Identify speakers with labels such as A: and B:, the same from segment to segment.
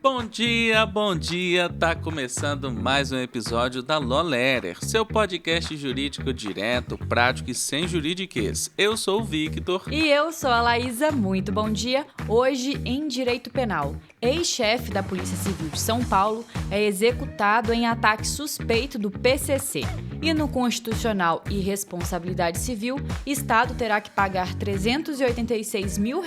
A: Bom dia, tá começando mais um episódio da Law Letter, seu podcast jurídico direto, prático e sem juridiquês. Eu sou o Victor.
B: E eu sou a Laísa, muito bom dia. Hoje, em Direito Penal, ex-chefe da Polícia Civil de São Paulo é executado em ataque suspeito do PCC. E no Constitucional e Responsabilidade Civil, Estado terá que pagar R$386 mil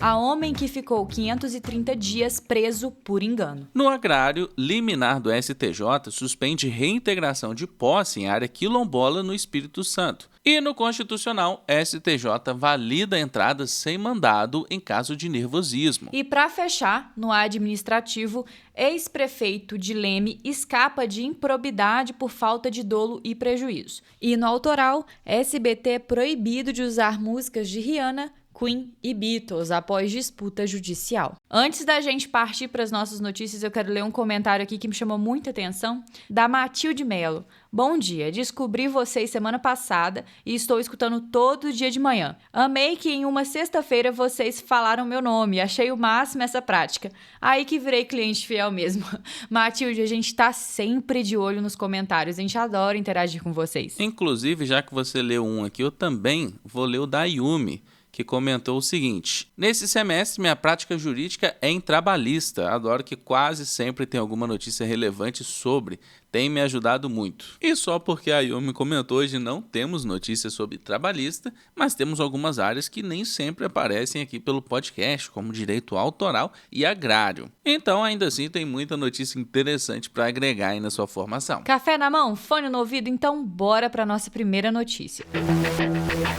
B: a homem que ficou 530 dias preso por engano.
A: No agrário, liminar do STJ suspende reintegração de posse em área quilombola no Espírito Santo. E no Constitucional, STJ valida a entrada sem mandado em caso de nervosismo.
B: E para fechar, no administrativo, ex-prefeito de Leme escapa de improbidade por falta de dolo e prejuízo. E no autoral, SBT é proibido de usar músicas de Rihanna, Queen e Beatles após disputa judicial. Antes da gente partir para as nossas notícias, eu quero ler um comentário aqui que me chamou muita atenção, da Matilde Melo. Bom dia, descobri vocês semana passada e estou escutando todo dia de manhã. Amei que em uma sexta-feira vocês falaram meu nome, achei o máximo essa prática. Aí que virei cliente fiel mesmo. Matilde, a gente tá sempre de olho nos comentários, a gente adora interagir com vocês.
A: Inclusive, já que você leu um aqui, eu também vou ler o da Yumi, que comentou o seguinte: nesse semestre minha prática jurídica é em trabalhista, adoro que quase sempre tem alguma notícia relevante sobre, tem me ajudado muito. E só porque a Yumi comentou, hoje não temos notícias sobre trabalhista, mas temos algumas áreas que nem sempre aparecem aqui pelo podcast, como direito autoral e agrário. Então ainda assim tem muita notícia interessante para agregar aí na sua formação.
B: Café na mão, fone no ouvido, então bora para nossa primeira notícia.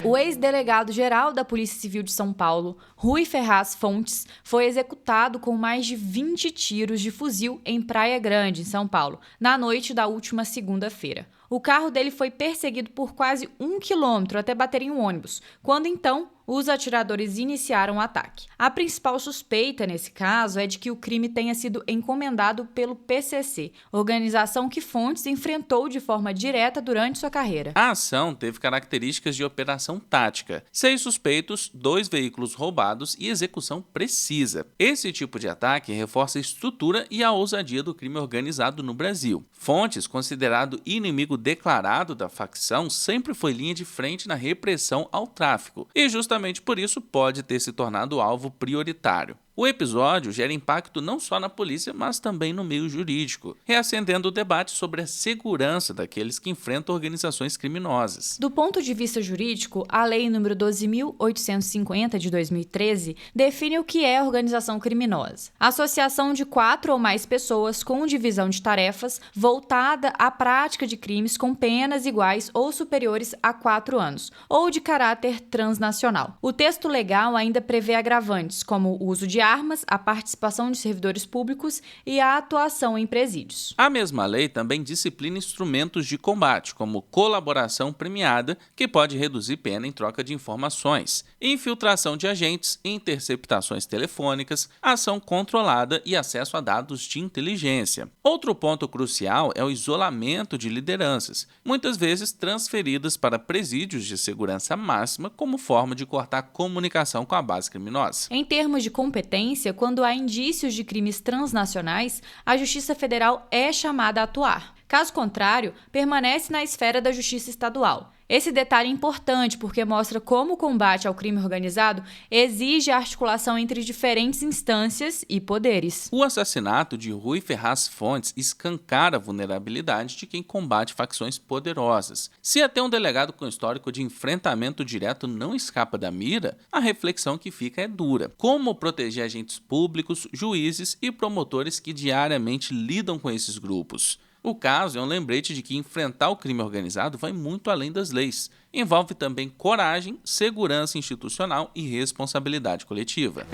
B: O ex-delegado-geral da Polícia Civil de São Paulo, Rui Ferraz Fontes, foi executado com mais de 20 tiros de fuzil em Praia Grande, em São Paulo, na noite da última segunda-feira. O carro dele foi perseguido por quase 1 quilômetro até bater em um ônibus, quando então os atiradores iniciaram o ataque. A principal suspeita nesse caso é de que o crime tenha sido encomendado pelo PCC, organização que Fontes enfrentou de forma direta durante sua carreira.
A: A ação teve características de operação tática, 6 suspeitos, 2 veículos roubados e execução precisa. Esse tipo de ataque reforça a estrutura e a ousadia do crime organizado no Brasil. Fontes, considerado inimigo declarado da facção, sempre foi linha de frente na repressão ao tráfico e justamente por isso pode ter se tornado alvo prioritário. O episódio gera impacto não só na polícia, mas também no meio jurídico, reacendendo o debate sobre a segurança daqueles que enfrentam organizações criminosas.
B: Do ponto de vista jurídico, a Lei nº 12.850 de 2013 define o que é organização criminosa. Associação de 4 ou mais pessoas com divisão de tarefas voltada à prática de crimes com penas iguais ou superiores a 4 anos, ou de caráter transnacional. O texto legal ainda prevê agravantes, como o uso de armas, a participação de servidores públicos e a atuação em presídios.
A: A mesma lei também disciplina instrumentos de combate, como colaboração premiada, que pode reduzir pena em troca de informações, infiltração de agentes, interceptações telefônicas, ação controlada e acesso a dados de inteligência. Outro ponto crucial é o isolamento de lideranças, muitas vezes transferidas para presídios de segurança máxima como forma de cortar a comunicação com a base criminosa.
B: Em termos de competência, quando há indícios de crimes transnacionais, a Justiça Federal é chamada a atuar. Caso contrário, permanece na esfera da Justiça Estadual. Esse detalhe é importante porque mostra como o combate ao crime organizado exige a articulação entre diferentes instâncias e poderes.
A: O assassinato de Rui Ferraz Fontes escancara a vulnerabilidade de quem combate facções poderosas. Se até um delegado com histórico de enfrentamento direto não escapa da mira, a reflexão que fica é dura. Como proteger agentes públicos, juízes e promotores que diariamente lidam com esses grupos? O caso é um lembrete de que enfrentar o crime organizado vai muito além das leis. Envolve também coragem, segurança institucional e responsabilidade coletiva.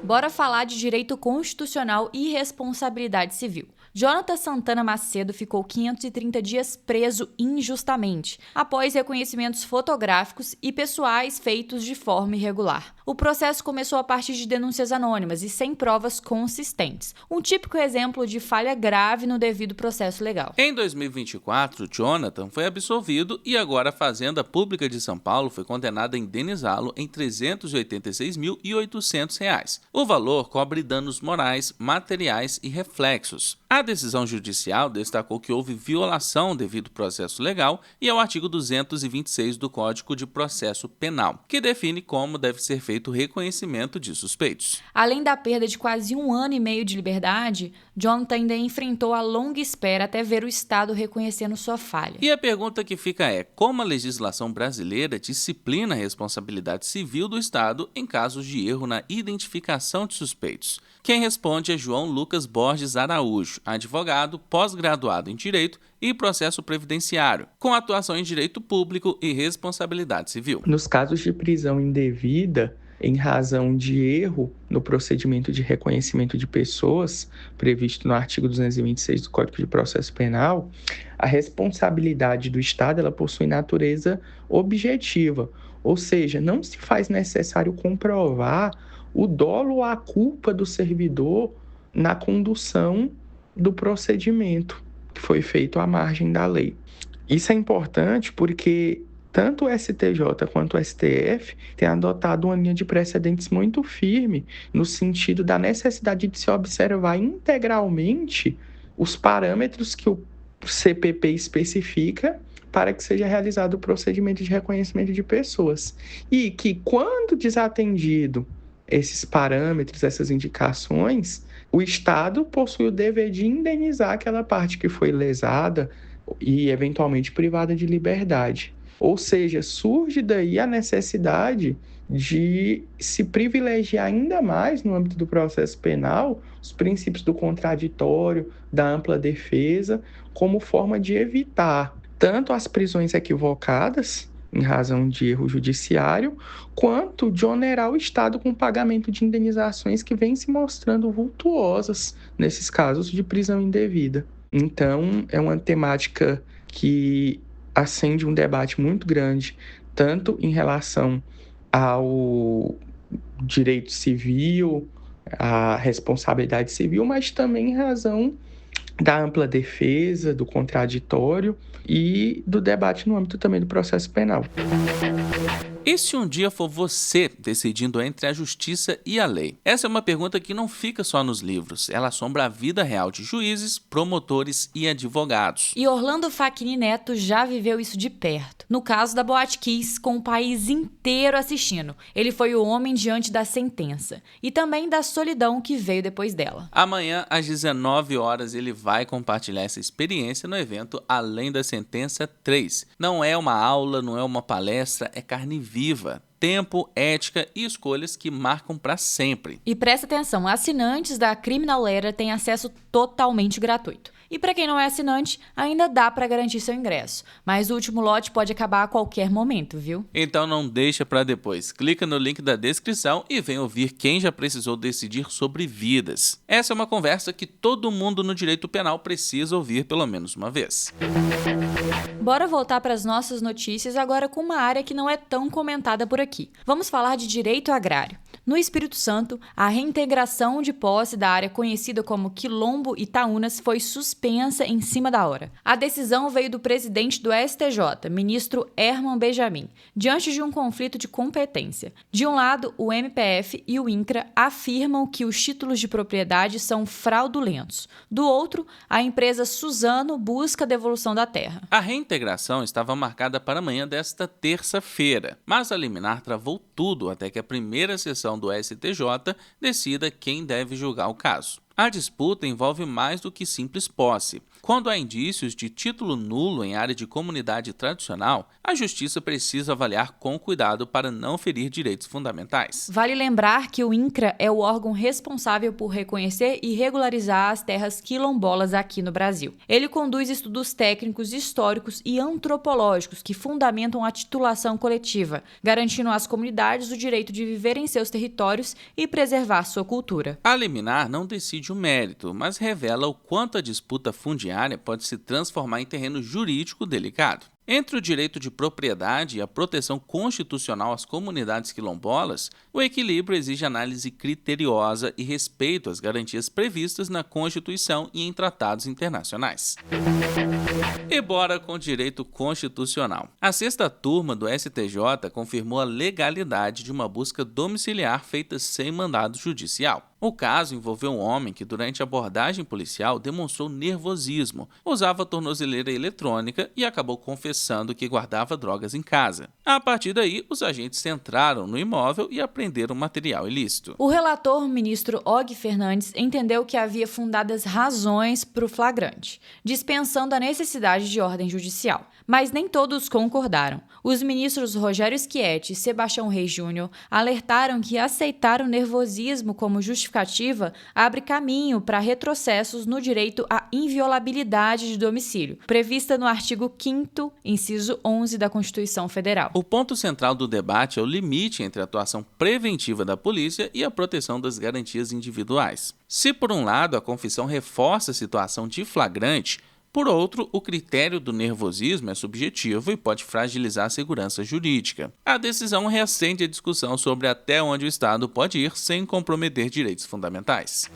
B: Bora falar de direito constitucional e responsabilidade civil. Jonathan Santana Macedo ficou 530 dias preso injustamente, após reconhecimentos fotográficos e pessoais feitos de forma irregular. O processo começou a partir de denúncias anônimas e sem provas consistentes, um típico exemplo de falha grave no devido processo legal.
A: Em 2024, Jonathan foi absolvido e agora a Fazenda Pública de São Paulo foi condenada a indenizá-lo em R$ 386.800. O valor cobre danos morais, materiais e reflexos. A decisão judicial destacou que houve violação devido ao processo legal e ao artigo 226 do Código de Processo Penal, que define como deve ser feito o reconhecimento de suspeitos.
B: Além da perda de quase 1 ano e meio de liberdade, Jonathan ainda enfrentou a longa espera até ver o Estado reconhecendo sua falha.
A: E a pergunta que fica é: como a legislação brasileira disciplina a responsabilidade civil do Estado em casos de erro na identificação de suspeitos? Quem responde é João Lucas Borges Araújo, advogado, pós-graduado em Direito e Processo Previdenciário, com atuação em Direito Público e Responsabilidade Civil.
C: Nos casos de prisão indevida, em razão de erro no procedimento de reconhecimento de pessoas, previsto no artigo 226 do Código de Processo Penal, a responsabilidade do Estado ela possui natureza objetiva, ou seja, não se faz necessário comprovar o dolo ou a culpa do servidor na condução do procedimento que foi feito à margem da lei. Isso é importante porque tanto o STJ quanto o STF têm adotado uma linha de precedentes muito firme no sentido da necessidade de se observar integralmente os parâmetros que o CPP especifica para que seja realizado o procedimento de reconhecimento de pessoas. E que, quando desatendido esses parâmetros, essas indicações, o Estado possui o dever de indenizar aquela parte que foi lesada e, eventualmente, privada de liberdade. Ou seja, surge daí a necessidade de se privilegiar ainda mais, no âmbito do processo penal, os princípios do contraditório, da ampla defesa, como forma de evitar tanto as prisões equivocadas, em razão de erro judiciário, quanto de onerar o Estado com o pagamento de indenizações que vêm se mostrando vultuosas nesses casos de prisão indevida. Então, é uma temática que acende um debate muito grande, tanto em relação ao direito civil, à responsabilidade civil, mas também em razão da ampla defesa, do contraditório e do debate no âmbito também do processo penal.
A: E se um dia for você decidindo entre a justiça e a lei? Essa é uma pergunta que não fica só nos livros, ela assombra a vida real de juízes, promotores e advogados.
B: E Orlando Facchini Neto já viveu isso de perto. No caso da Boate Kiss, com o país inteiro assistindo. Ele foi o homem diante da sentença. E também da solidão que veio depois dela.
A: Amanhã, às 19 horas, ele vai compartilhar essa experiência no evento Além da Sentença 3. Não é uma aula, não é uma palestra, é carne viva. Tempo, ética e escolhas que marcam para sempre.
B: E presta atenção, assinantes da Criminal Letter têm acesso totalmente gratuito. E para quem não é assinante, ainda dá para garantir seu ingresso. Mas o último lote pode acabar a qualquer momento, viu?
A: Então não deixa para depois. Clica no link da descrição e vem ouvir quem já precisou decidir sobre vidas. Essa é uma conversa que todo mundo no direito penal precisa ouvir pelo menos uma vez.
B: Bora voltar para as nossas notícias agora com uma área que não é tão comentada por aqui. Vamos falar de direito agrário. No Espírito Santo, a reintegração de posse da área conhecida como Quilombo Itaúnas foi suspensa em cima da hora. A decisão veio do presidente do STJ, ministro Herman Benjamin, diante de um conflito de competência. De um lado, o MPF e o INCRA afirmam que os títulos de propriedade são fraudulentos. Do outro, a empresa Suzano busca a devolução da terra.
A: A reintegração estava marcada para amanhã desta terça-feira, mas a liminar travou tudo até que a primeira sessão do STJ decida quem deve julgar o caso. A disputa envolve mais do que simples posse. Quando há indícios de título nulo em área de comunidade tradicional, a Justiça precisa avaliar com cuidado para não ferir direitos fundamentais.
B: Vale lembrar que o INCRA é o órgão responsável por reconhecer e regularizar as terras quilombolas aqui no Brasil. Ele conduz estudos técnicos, históricos e antropológicos que fundamentam a titulação coletiva, garantindo às comunidades o direito de viver em seus territórios e preservar sua cultura.
A: A liminar não decide defende o mérito, mas revela o quanto a disputa fundiária pode se transformar em terreno jurídico delicado. Entre o direito de propriedade e a proteção constitucional às comunidades quilombolas, o equilíbrio exige análise criteriosa e respeito às garantias previstas na Constituição e em tratados internacionais. E bora com o direito constitucional. A sexta turma do STJ confirmou a legalidade de uma busca domiciliar feita sem mandado judicial. O caso envolveu um homem que, durante a abordagem policial, demonstrou nervosismo, usava tornozeleira eletrônica e acabou confessando que guardava drogas em casa. A partir daí, os agentes entraram no imóvel e apreenderam material ilícito.
B: O relator, ministro Og Fernandes, entendeu que havia fundadas razões para o flagrante, dispensando a necessidade de ordem judicial. Mas nem todos concordaram. Os ministros Rogério Schietti e Sebastião Reis Júnior alertaram que aceitar o nervosismo como justificativa abre caminho para retrocessos no direito à inviolabilidade de domicílio, prevista no artigo 5º, inciso 11 da Constituição Federal.
A: O ponto central do debate é o limite entre a atuação preventiva da polícia e a proteção das garantias individuais. Se, por um lado, a confissão reforça a situação de flagrante, por outro, o critério do nervosismo é subjetivo e pode fragilizar a segurança jurídica. A decisão reacende a discussão sobre até onde o Estado pode ir sem comprometer direitos fundamentais.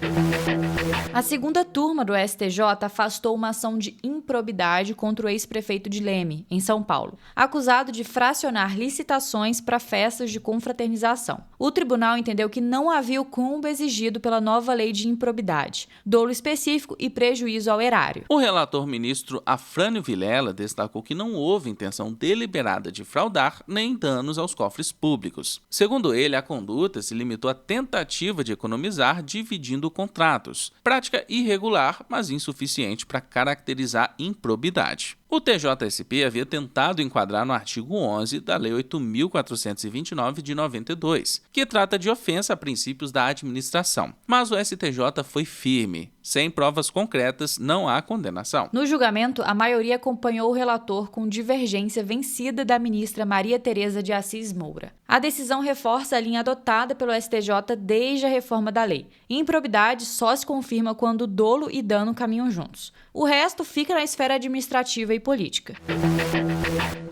B: A segunda turma do STJ afastou uma ação de improbidade contra o ex-prefeito de Leme, em São Paulo, acusado de fracionar licitações para festas de confraternização. O tribunal entendeu que não havia o cumbo exigido pela nova lei de improbidade, dolo específico e prejuízo ao erário.
A: O relator ministro Afrânio Vilela destacou que não houve intenção deliberada de fraudar nem danos aos cofres públicos. Segundo ele, a conduta se limitou à tentativa de economizar dividindo contratos, prática irregular, mas insuficiente para caracterizar improbidade. O TJSP havia tentado enquadrar no artigo 11 da Lei 8.429 de 92, que trata de ofensa a princípios da administração. Mas o STJ foi firme. Sem provas concretas, não há condenação.
B: No julgamento, a maioria acompanhou o relator com divergência vencida da ministra Maria Tereza de Assis Moura. A decisão reforça a linha adotada pelo STJ desde a reforma da lei. Improbidade só se confirma quando dolo e dano caminham juntos. O resto fica na esfera administrativa e política.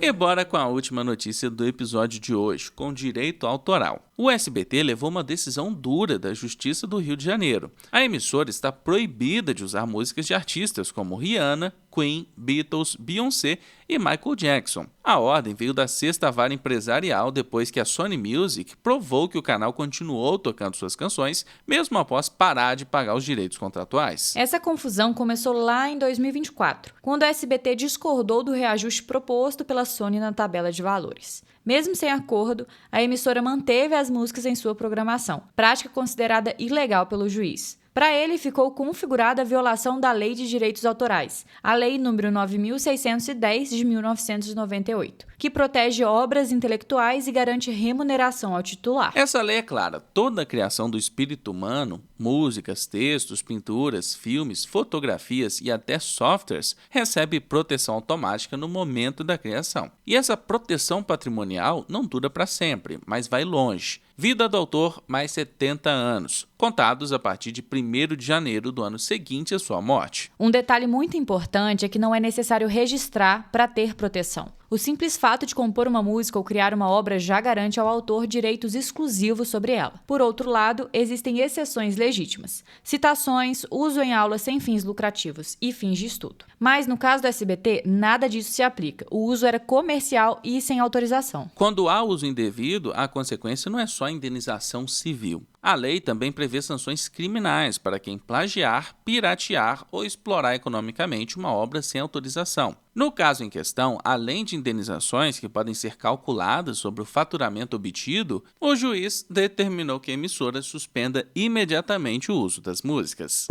A: E bora com a última notícia do episódio de hoje, com direito autoral. O SBT levou uma decisão dura da Justiça do Rio de Janeiro. A emissora está proibida de usar músicas de artistas como Rihanna, Queen, Beatles, Beyoncé e Michael Jackson. A ordem veio da sexta vara empresarial depois que a Sony Music provou que o canal continuou tocando suas canções, mesmo após parar de pagar os direitos contratuais.
B: Essa confusão começou lá em 2024, quando a SBT discordou do reajuste proposto pela Sony na tabela de valores. Mesmo sem acordo, a emissora manteve as músicas em sua programação, prática considerada ilegal pelo juiz. Para ele, ficou configurada a violação da Lei de Direitos Autorais, a Lei nº 9.610 de 1998, que protege obras intelectuais e garante remuneração ao titular.
A: Essa lei é clara: toda a criação do espírito humano, músicas, textos, pinturas, filmes, fotografias e até softwares, recebe proteção automática no momento da criação. E essa proteção patrimonial não dura para sempre, mas vai longe. Vida do autor, mais 70 anos, contados a partir de 1º de janeiro do ano seguinte à sua morte.
B: Um detalhe muito importante é que não é necessário registrar para ter proteção. O simples fato de compor uma música ou criar uma obra já garante ao autor direitos exclusivos sobre ela. Por outro lado, existem exceções legítimas: citações, uso em aulas sem fins lucrativos e fins de estudo. Mas no caso do SBT, nada disso se aplica. O uso era comercial e sem autorização.
A: Quando há uso indevido, a consequência não é só a indenização civil. A lei também prevê sanções criminais para quem plagiar, piratear ou explorar economicamente uma obra sem autorização. No caso em questão, além de indenizações que podem ser calculadas sobre o faturamento obtido, o juiz determinou que a emissora suspenda imediatamente o uso das músicas.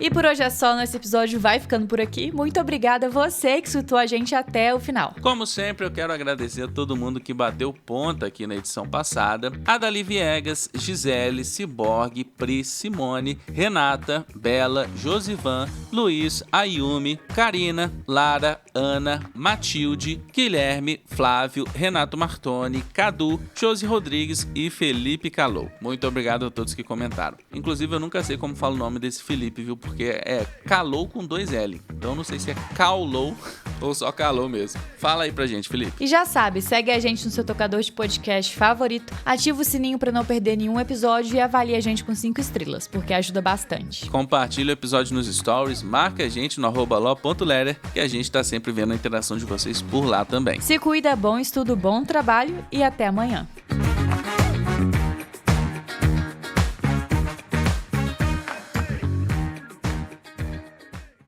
B: E por hoje é só, nosso episódio vai ficando por aqui. Muito obrigada a você que escutou a gente até o final.
A: Como sempre, eu quero agradecer a todo mundo que bateu ponta aqui na edição passada. A Dali Viegas, Gisele, Ciborgue, Pri, Simone, Renata, Bela, Josivan, Luiz, Ayumi, Karina, Lara, Ana, Matilde, Guilherme, Flávio, Renato Martoni, Cadu, Josi Rodrigues e Felipe Calou. Muito obrigado a todos que comentaram. Inclusive, eu nunca sei como fala o nome desse Felipe, viu? Porque é Calou com 2 L. Então, não sei se é Caulou ou só Calou mesmo. Fala aí pra gente, Felipe.
B: E já sabe, segue a gente no seu tocador de podcast favorito, ativa o sininho pra não perder nenhum episódio e avalie a gente com 5 estrelas, porque ajuda bastante.
A: Compartilha o episódio nos stories, marca a gente no @lo.lerer, que a gente tá sempre vendo a interação de vocês por lá também.
B: Se cuida, bom estudo, bom trabalho e até amanhã.